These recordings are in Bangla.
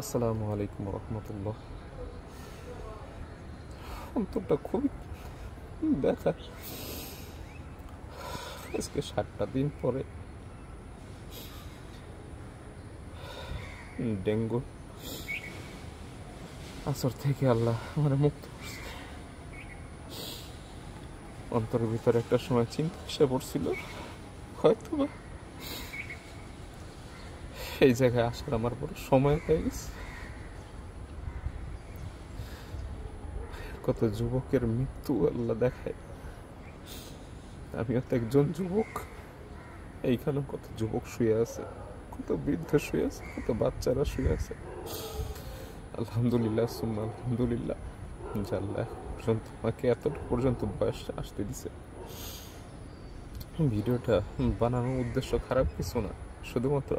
আসসালামু আলাইকুম রহমতুল্লাহ। অন্তরটা খুবই ব্যথা। আজকে 7টা দিন পরে ডেঙ্গু আসর থেকে আল্লাহ আমার মুক্ত করছে। অন্তরের ভিতরে একটা সময় চিন্তা এসে পড়ছিল, হয়তো বা এই জায়গায় আসার আমার বড় সময় হয়ে গেছে। কত যুবকের মৃত্যু আল্লাহ দেখায়। আমিও তো একজন যুবক। এইখানে কত যুবক শুয়ে আছে, কত বৃদ্ধ শুয়ে আছে, কত বাচ্চারা শুয়ে আছে। আলহামদুলিল্লাহ সুম্মা আলহামদুলিল্লাহ, আল্লাহ পর্যন্ত আমাকে এতটা পর্যন্ত বয়স আসতে দিছে। ভিডিওটা বানানোর উদ্দেশ্য খারাপ কিছু না, শুধুমাত্র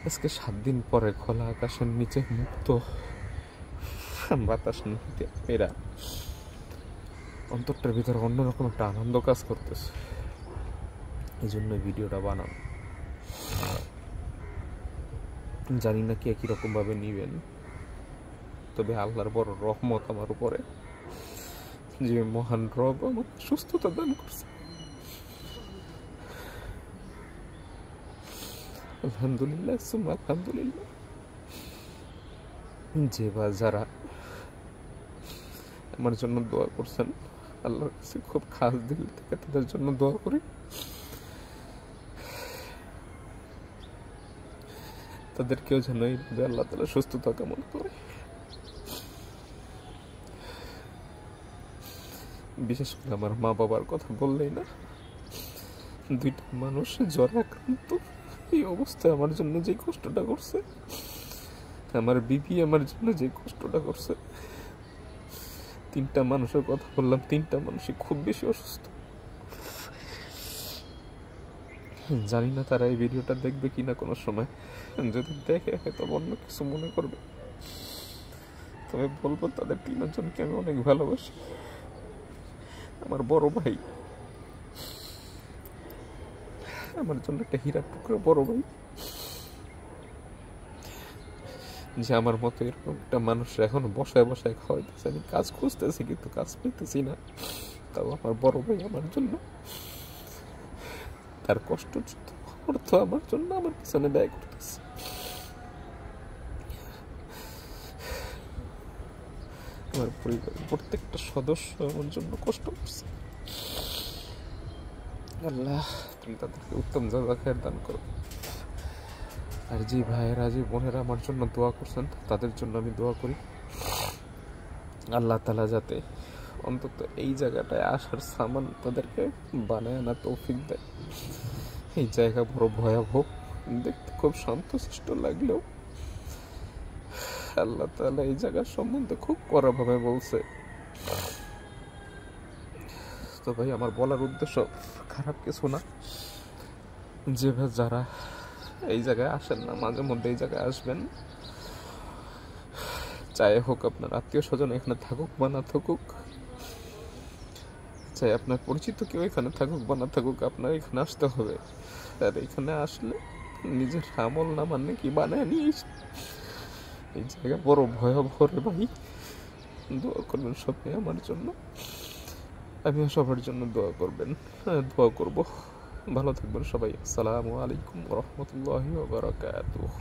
আজকে 7 দিন পরে খোলা আকাশের নিচে মুক্ত বাতাস নিতে এরা অন্তরটার ভিতরে অন্যরকম একটা আনন্দ কাজ করতেছে। এই জন্য ভিডিওটা বানানো। জানি না কি একই রকম ভাবে নিবেন, তবে আল্লাহর বড় রহমত আমার উপরে যে মহান রব আমাকে সুস্থতা দান করছে। আলহামদুলিল্লাহ সুম্মা আলহামদুলিল্লাহ। যে বা যারা আমার জন্য দোয়া করছেন, আল্লাহর কাছে খুব খাস দিল থেকে তাদের জন্য দোয়া করি। তাদেরকেও যেন এইভাবে আল্লাহ তাআলা সুস্থতা কামনা করে। বিশেষ করে আমার মা বাবার কথা বললেই না, 2টা মানুষ জ্বরে আক্রান্ত। এই অবস্থায় আমার জন্য যে কষ্টটা করছে, আমার বিবি আমার জন্য যে কষ্টটা করছে। 3টা মানুষের কথা বললাম, 3টা মানুষই খুব বেশি অসুস্থ। জানি না তারা এই ভিডিওটা দেখবে কিনা কোনো সময়। যদি দেখে হয়তো অন্য কিছু মনে করবে, তবে বলবো তাদের 3 জনকে আমি অনেক ভালোবাসি। আমার বড় ভাই, আমার জন্য একটা হীরার টুকরো বড় ভাই, যে আমার মতো এরকম একটা মানুষ এখন বসায় বসায় খাওয়াইতেছে। আমি কাজ খুঁজতেছি কিন্তু কাজ পেতেছি না, তাও আমার বড় ভাই আমার জন্য তার কষ্ট অর্থ আমার জন্য আমার পিছনে ব্যয় করতেছে। আমার পরিবারের প্রত্যেকটা সদস্য আমার জন্য কষ্ট করছে। আল্লাহ তুমি তাদেরকে উত্তম জাযা খায়ের দান করো। আর যে ভাইয়েরা যে বোনেরা আমার জন্য দোয়া করছেন, তাদের জন্য আমি দোয়া করি আল্লাহ তাআলা যাতে অন্তত এই জায়গাটায় আসার সামান তাদেরকে বানায় আনা তৌফিক দেয়। এই জায়গা বড় ভয়াবহ, দেখতে খুব শান্তশিষ্ট লাগলেও আল্লাহ তাআলা এই জায়গার সম্বন্ধে খুব কড়াভাবে বলছে। তো ভাই, আমার বলার উদ্দেশ্য খারাপ কিছু না। যে ভাই যারা এই জায়গায় আসেন না, মাঝে মধ্যে এই জায়গায় আসবেন। চাই হোক আপনার আত্মীয় স্বজন এখানে থাকুক বা না থাকুক, চাই আপনার পরিচিত কেউ এখানে থাকুক বা না থাকুক, আপনার এখানে আসতে হবে। আর এখানে আসলে নিজের আমল না মানে কি বানায় নিয়ে এই জায়গা বড় ভয়াবহ রে ভাই। দোয়া করবেন সবাই আমার জন্য, আমিও সবার জন্য দোয়া করবেন। দোয়া করব। ভালো থাকবেন সবাই। আসসালামু আলাইকুম রহমতুল্লাহি ওয়া বারাকাতুহু।